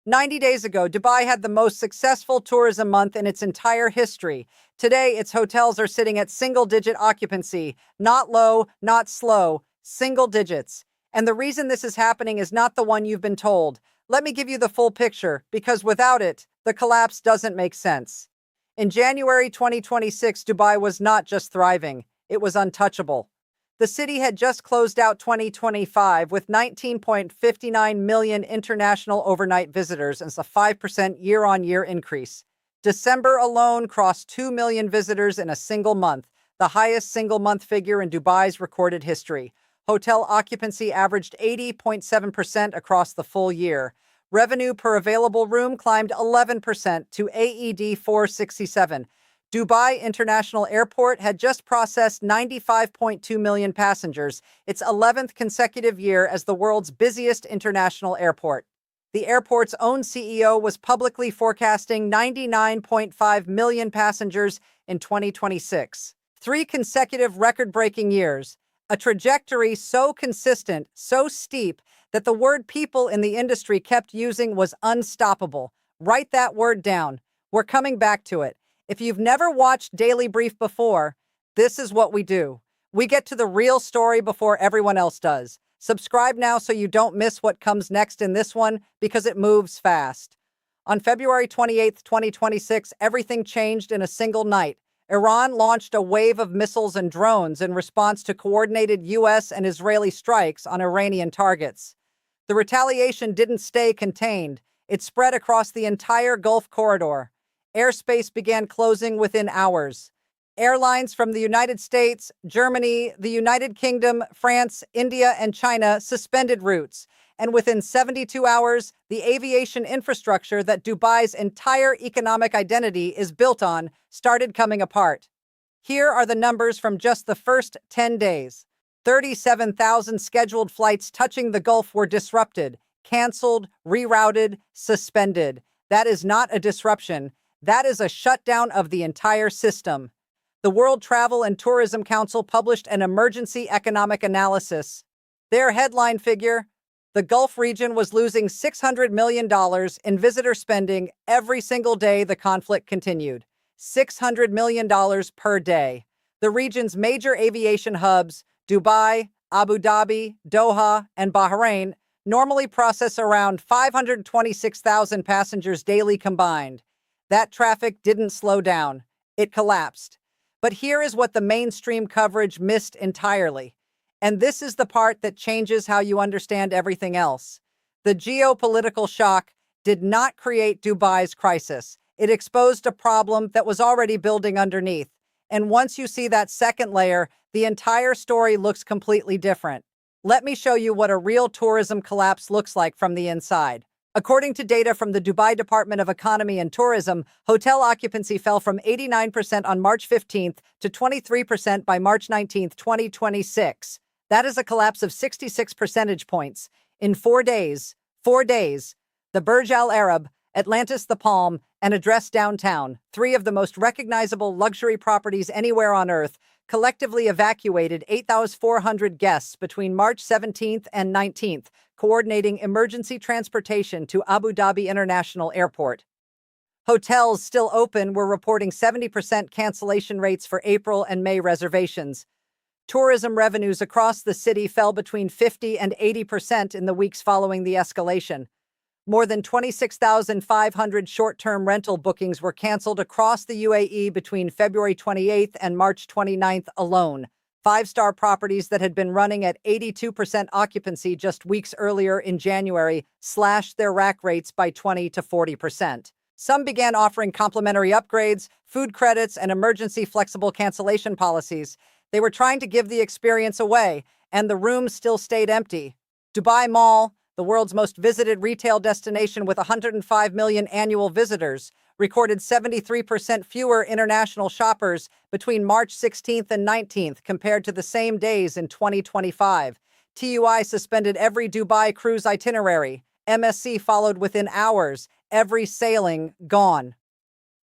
90 days ago, Dubai had the most successful tourism month in its entire history. Today, its hotels are sitting at single-digit occupancy. Not low, not slow, single digits. And the reason this is happening is not the one you've been told. Let me give you the full picture, because without it, the collapse doesn't make sense. In January 2026, Dubai was not just thriving, it was untouchable. The city had just closed out 2025 with 19.59 million international overnight visitors, and it's a 5% year-on-year increase. December alone crossed 2 million visitors in a single month, the highest single-month figure in Dubai's recorded history. Hotel occupancy averaged 80.7% across the full year. Revenue per available room climbed 11% to AED 467. Dubai International Airport had just processed 95.2 million passengers, its 11th consecutive year as the world's busiest international airport. The airport's own CEO was publicly forecasting 99.5 million passengers in 2026. 3 consecutive record-breaking years, a trajectory so consistent, so steep, that the word people in the industry kept using was unstoppable. Write that word down. We're coming back to it. If you've never watched Daily Brief before, this is what we do. We get to the real story before everyone else does. Subscribe now so you don't miss what comes next in this one, because it moves fast. On February 28, 2026, everything changed in a single night. Iran launched a wave of missiles and drones in response to coordinated U.S. and Israeli strikes on Iranian targets. The retaliation didn't stay contained. It spread across the entire Gulf corridor. Airspace began closing within hours. Airlines from the United States, Germany, the United Kingdom, France, India, and China suspended routes. And within 72 hours, the aviation infrastructure that Dubai's entire economic identity is built on started coming apart. Here are the numbers from just the first 10 days. 37,000 scheduled flights touching the Gulf were disrupted, canceled, rerouted, suspended. That is not a disruption. That is a shutdown of the entire system. The World Travel and Tourism Council published an emergency economic analysis. Their headline figure: the Gulf region was losing $600 million in visitor spending every single day the conflict continued. $600 million per day. The region's major aviation hubs, Dubai, Abu Dhabi, Doha, and Bahrain, normally process around 526,000 passengers daily combined. That traffic didn't slow down. It collapsed. But here is what the mainstream coverage missed entirely. And this is the part that changes how you understand everything else. The geopolitical shock did not create Dubai's crisis. It exposed a problem that was already building underneath. And once you see that second layer, the entire story looks completely different. Let me show you what a real tourism collapse looks like from the inside. According to data from the Dubai Department of Economy and Tourism, hotel occupancy fell from 89% on March 15th to 23% by March 19th, 2026. That is a collapse of 66 percentage points. In 4 days, the Burj Al Arab, Atlantis the Palm, and Address Downtown, 3 of the most recognizable luxury properties anywhere on Earth, collectively evacuated 8,400 guests between March 17th and 19th, coordinating emergency transportation to Abu Dhabi International Airport. Hotels still open were reporting 70% cancellation rates for April and May reservations. Tourism revenues across the city fell between 50 and 80% in the weeks following the escalation. More than 26,500 short-term rental bookings were canceled across the UAE between February 28th and March 29th alone. 5-star properties that had been running at 82% occupancy just weeks earlier in January slashed their rack rates by 20 to 40%. Some began offering complimentary upgrades, food credits, and emergency flexible cancellation policies. They were trying to give the experience away, and the rooms still stayed empty. Dubai Mall, the world's most visited retail destination with 105 million annual visitors, recorded 73% fewer international shoppers between March 16th and 19th compared to the same days in 2025. TUI suspended every Dubai cruise itinerary. MSC followed within hours, every sailing gone.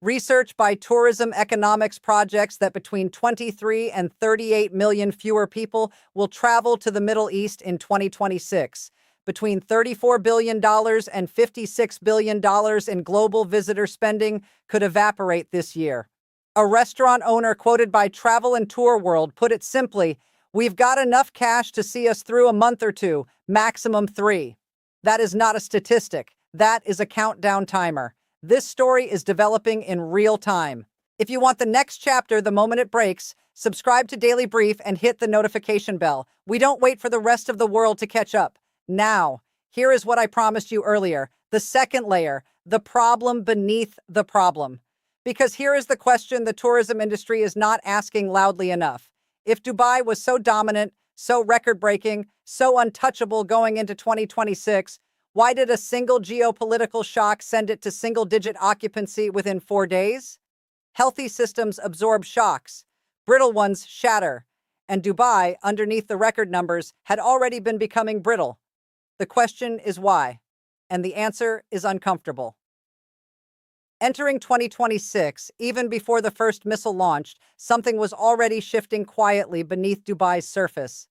Research by Tourism Economics projects that between 23 and 38 million fewer people will travel to the Middle East in 2026. between $34 billion and $56 billion in global visitor spending could evaporate this year. A restaurant owner quoted by Travel and Tour World put it simply, "We've got enough cash to see us through a month or two, maximum 3. That is not a statistic. That is a countdown timer. This story is developing in real time. If you want the next chapter the moment it breaks, subscribe to Daily Brief and hit the notification bell. We don't wait for the rest of the world to catch up. Now, here is what I promised you earlier. The second layer, the problem beneath the problem. Because here is the question the tourism industry is not asking loudly enough. If Dubai was so dominant, so record-breaking, so untouchable going into 2026, why did a single geopolitical shock send it to single-digit occupancy within 4 days? Healthy systems absorb shocks. Brittle ones shatter. And Dubai, underneath the record numbers, had already been becoming brittle. The question is why? And the answer is uncomfortable. Entering 2026, even before the first missile launched, something was already shifting quietly beneath Dubai's surface.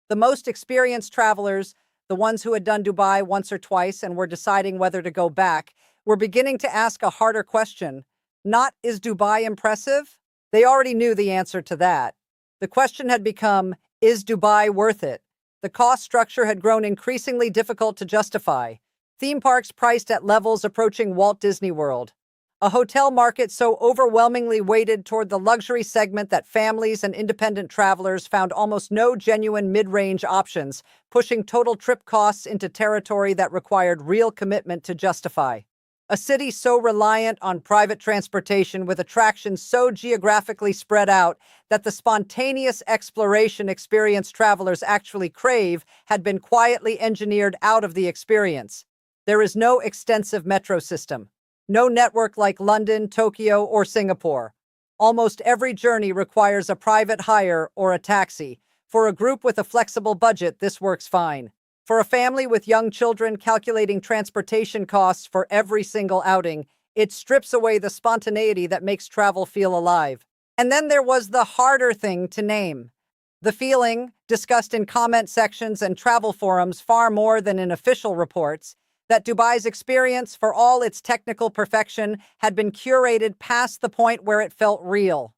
The most experienced travelers, the ones who had done Dubai once or twice and were deciding whether to go back, were beginning to ask a harder question. Not, is Dubai impressive? They already knew the answer to that. The question had become, is Dubai worth it? The cost structure had grown increasingly difficult to justify. Theme parks priced at levels approaching Walt Disney World. A hotel market so overwhelmingly weighted toward the luxury segment that families and independent travelers found almost no genuine mid-range options, pushing total trip costs into territory that required real commitment to justify. A city so reliant on private transportation with attractions so geographically spread out that the spontaneous exploration experience travelers actually crave had been quietly engineered out of the experience. There is no extensive metro system. No network like London, Tokyo, or Singapore. Almost every journey requires a private hire or a taxi. For a group with a flexible budget, this works fine. For a family with young children calculating transportation costs for every single outing, it strips away the spontaneity that makes travel feel alive. And then there was the harder thing to name. The feeling, discussed in comment sections and travel forums far more than in official reports, that Dubai's experience, for all its technical perfection, had been curated past the point where it felt real.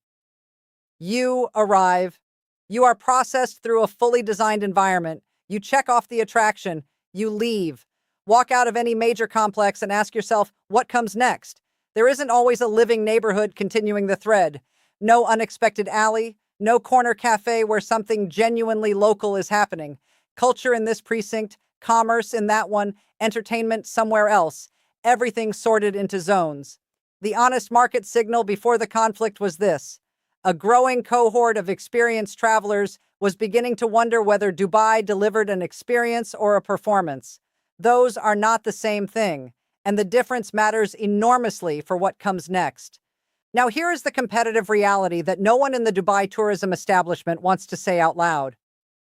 You arrive. You are processed through a fully designed environment. You check off the attraction. You leave. Walk out of any major complex and ask yourself, what comes next? There isn't always a living neighborhood continuing the thread. No unexpected alley. No corner cafe where something genuinely local is happening. Culture in this precinct, commerce in that one, entertainment somewhere else, everything sorted into zones. The honest market signal before the conflict was this. A growing cohort of experienced travelers was beginning to wonder whether Dubai delivered an experience or a performance. Those are not the same thing, and the difference matters enormously for what comes next. Now here is the competitive reality that no one in the Dubai tourism establishment wants to say out loud.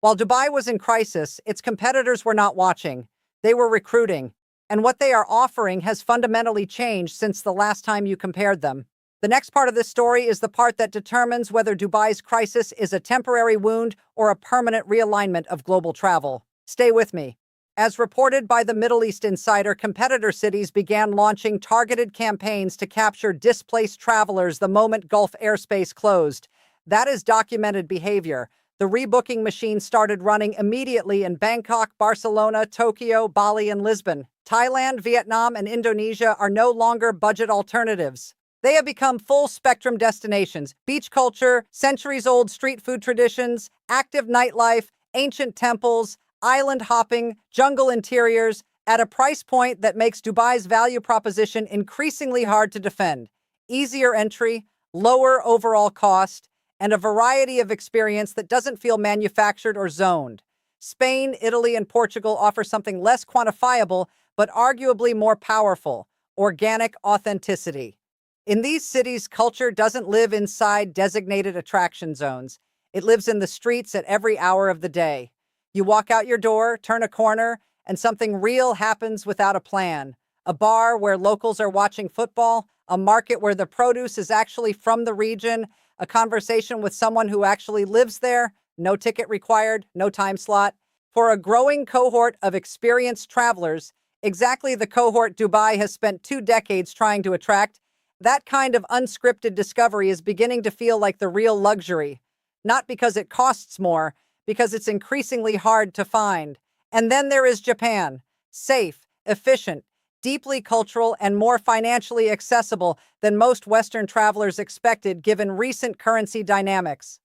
While Dubai was in crisis, its competitors were not watching. They were recruiting. And what they are offering has fundamentally changed since the last time you compared them. The next part of this story is the part that determines whether Dubai's crisis is a temporary wound or a permanent realignment of global travel. Stay with me. As reported by the Middle East Insider, competitor cities began launching targeted campaigns to capture displaced travelers the moment Gulf airspace closed. That is documented behavior. The rebooking machine started running immediately in Bangkok, Barcelona, Tokyo, Bali, and Lisbon. Thailand, Vietnam, and Indonesia are no longer budget alternatives. They have become full-spectrum destinations. Beach culture, centuries-old street food traditions, active nightlife, ancient temples, island hopping, jungle interiors, at a price point that makes Dubai's value proposition increasingly hard to defend. Easier entry, lower overall cost, and a variety of experience that doesn't feel manufactured or zoned. Spain, Italy, and Portugal offer something less quantifiable, but arguably more powerful: organic authenticity. In these cities, culture doesn't live inside designated attraction zones. It lives in the streets at every hour of the day. You walk out your door, turn a corner, and something real happens without a plan. A bar where locals are watching football, a market where the produce is actually from the region, a conversation with someone who actually lives there, no ticket required, no time slot. For a growing cohort of experienced travelers, exactly the cohort Dubai has spent 2 decades trying to attract, that kind of unscripted discovery is beginning to feel like the real luxury. Not because it costs more, because it's increasingly hard to find. And then there is Japan. Safe, efficient, deeply cultural, and more financially accessible than most Western travelers expected given recent currency dynamics.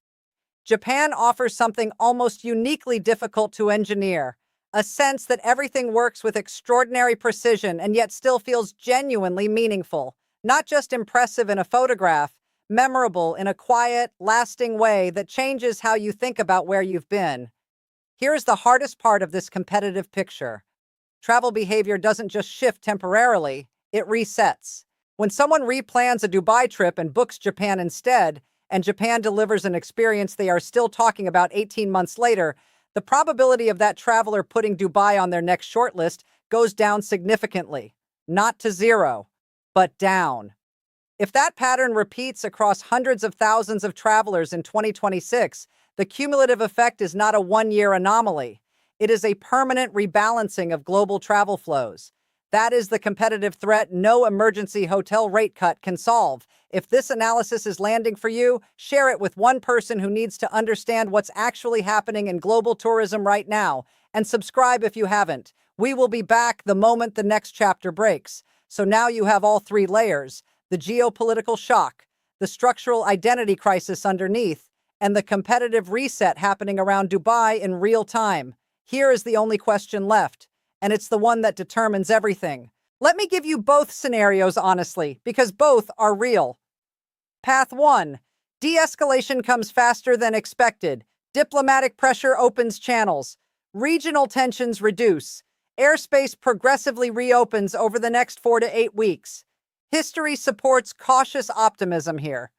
Japan offers something almost uniquely difficult to engineer, a sense that everything works with extraordinary precision and yet still feels genuinely meaningful, not just impressive in a photograph, memorable in a quiet, lasting way that changes how you think about where you've been. Here's the hardest part of this competitive picture. Travel behavior doesn't just shift temporarily, it resets. When someone replans a Dubai trip and books Japan instead, and Japan delivers an experience they are still talking about 18 months later, the probability of that traveler putting Dubai on their next shortlist goes down significantly. Not to zero, but down. If that pattern repeats across hundreds of thousands of travelers in 2026, the cumulative effect is not a one-year anomaly. It is a permanent rebalancing of global travel flows. That is the competitive threat no emergency hotel rate cut can solve. If this analysis is landing for you, share it with one person who needs to understand what's actually happening in global tourism right now, and subscribe if you haven't. We will be back the moment the next chapter breaks. So now you have all three layers: the geopolitical shock, the structural identity crisis underneath, and the competitive reset happening around Dubai in real time. Here is the only question left, and it's the one that determines everything. Let me give you both scenarios honestly, because both are real. Path 1. De-escalation comes faster than expected. Diplomatic pressure opens channels. Regional tensions reduce. Airspace progressively reopens over the next 4 to 8 weeks. History supports cautious optimism here.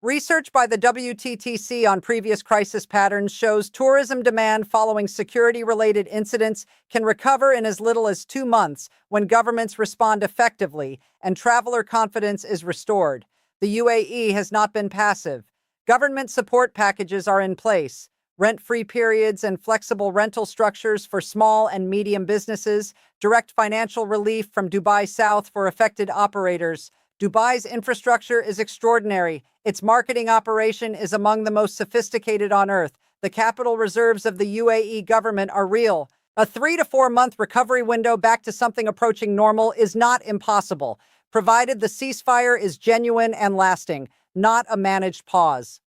Research by the WTTC on previous crisis patterns shows tourism demand following security-related incidents can recover in as little as 2 months when governments respond effectively and traveler confidence is restored. The UAE has not been passive. Government support packages are in place. Rent-free periods and flexible rental structures for small and medium businesses, direct financial relief from Dubai South for affected operators. Dubai's infrastructure is extraordinary. Its marketing operation is among the most sophisticated on earth. The capital reserves of the UAE government are real. A 3 to 4 month recovery window back to something approaching normal is not impossible, provided the ceasefire is genuine and lasting, not a managed pause.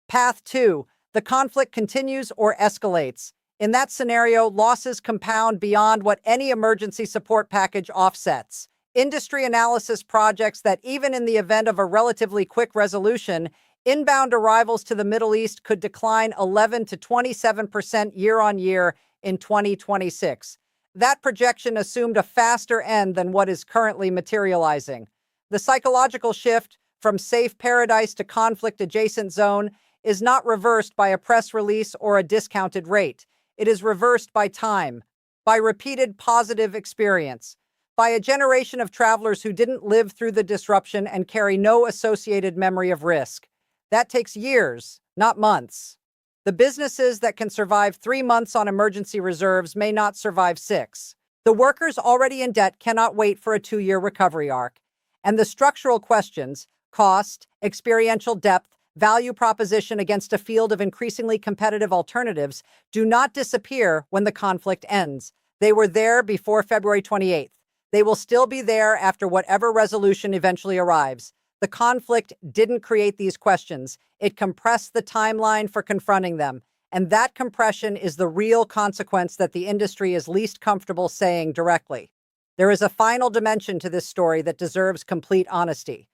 Path 2. The conflict continues or escalates. In that scenario, losses compound beyond what any emergency support package offsets. Industry analysis projects that even in the event of a relatively quick resolution, inbound arrivals to the Middle East could decline 11 to 27% year on year in 2026. That projection assumed a faster end than what is currently materializing. The psychological shift from safe paradise to conflict-adjacent zone is not reversed by a press release or a discounted rate. It is reversed by time, by repeated positive experience, by a generation of travelers who didn't live through the disruption and carry no associated memory of risk. That takes years, not months. The businesses that can survive 3 months on emergency reserves may not survive 6. The workers already in debt cannot wait for a 2-year recovery arc. And the structural questions, cost, experiential depth, value proposition against a field of increasingly competitive alternatives, do not disappear when the conflict ends. They were there before February 28th. They will still be there after whatever resolution eventually arrives. The conflict didn't create these questions. It compressed the timeline for confronting them. And that compression is the real consequence that the industry is least comfortable saying directly. There is a final dimension to this story that deserves complete honesty.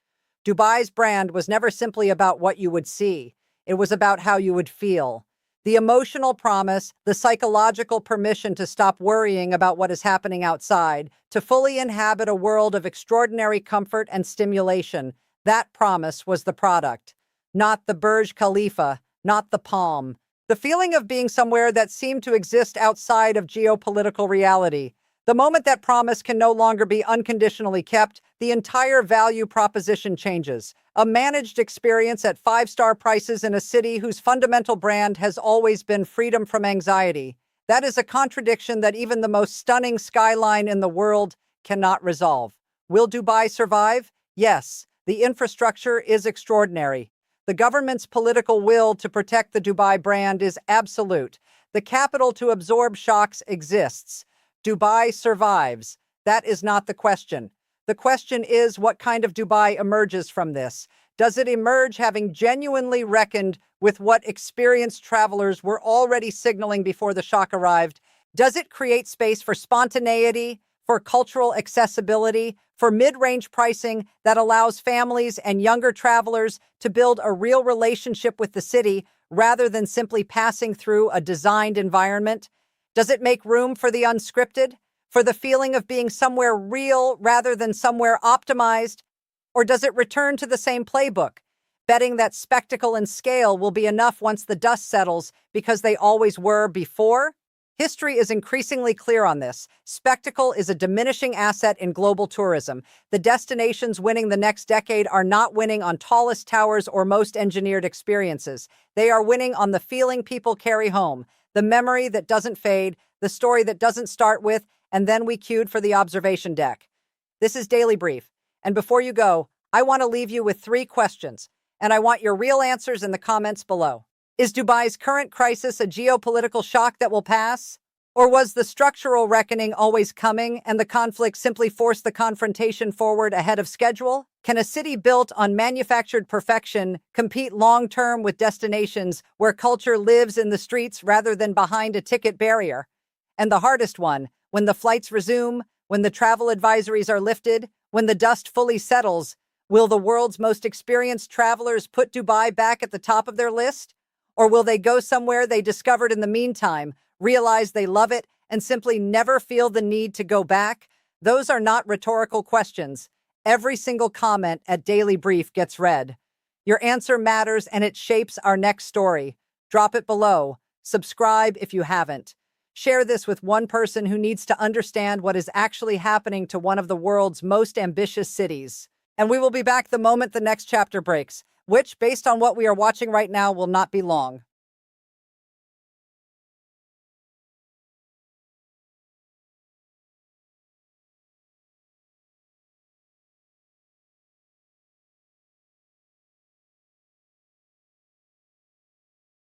Dubai's brand was never simply about what you would see. It was about how you would feel. The emotional promise, the psychological permission to stop worrying about what is happening outside, to fully inhabit a world of extraordinary comfort and stimulation, that promise was the product. Not the Burj Khalifa, not the Palm. The feeling of being somewhere that seemed to exist outside of geopolitical reality. The moment that promise can no longer be unconditionally kept, the entire value proposition changes. A managed experience at 5-star prices in a city whose fundamental brand has always been freedom from anxiety. That is a contradiction that even the most stunning skyline in the world cannot resolve. Will Dubai survive? Yes, the infrastructure is extraordinary. The government's political will to protect the Dubai brand is absolute. The capital to absorb shocks exists. Dubai survives. That is not the question. The question is, what kind of Dubai emerges from this? Does it emerge having genuinely reckoned with what experienced travelers were already signaling before the shock arrived? Does it create space for spontaneity, for cultural accessibility, for mid-range pricing that allows families and younger travelers to build a real relationship with the city rather than simply passing through a designed environment? Does it make room for the unscripted, for the feeling of being somewhere real rather than somewhere optimized? Or does it return to the same playbook, betting that spectacle and scale will be enough once the dust settles because they always were before? History is increasingly clear on this. Spectacle is a diminishing asset in global tourism. The destinations winning the next decade are not winning on tallest towers or most engineered experiences. They are winning on the feeling people carry home, the memory that doesn't fade, the story that doesn't start with, and then we queued for the observation deck. This is Daily Brief. And before you go, I want to leave you with 3 questions, and I want your real answers in the comments below. Is Dubai's current crisis a geopolitical shock that will pass? Or was the structural reckoning always coming and the conflict simply forced the confrontation forward ahead of schedule? Can a city built on manufactured perfection compete long-term with destinations where culture lives in the streets rather than behind a ticket barrier? And the hardest one, when the flights resume, when the travel advisories are lifted, when the dust fully settles, will the world's most experienced travelers put Dubai back at the top of their list? Or will they go somewhere they discovered in the meantime, realize they love it, and simply never feel the need to go back? Those are not rhetorical questions. Every single comment at Daily Brief gets read. Your answer matters, and it shapes our next story. Drop it below. Subscribe if you haven't. Share this with one person who needs to understand what is actually happening to one of the world's most ambitious cities. And we will be back the moment the next chapter breaks, which, based on what we are watching right now, will not be long.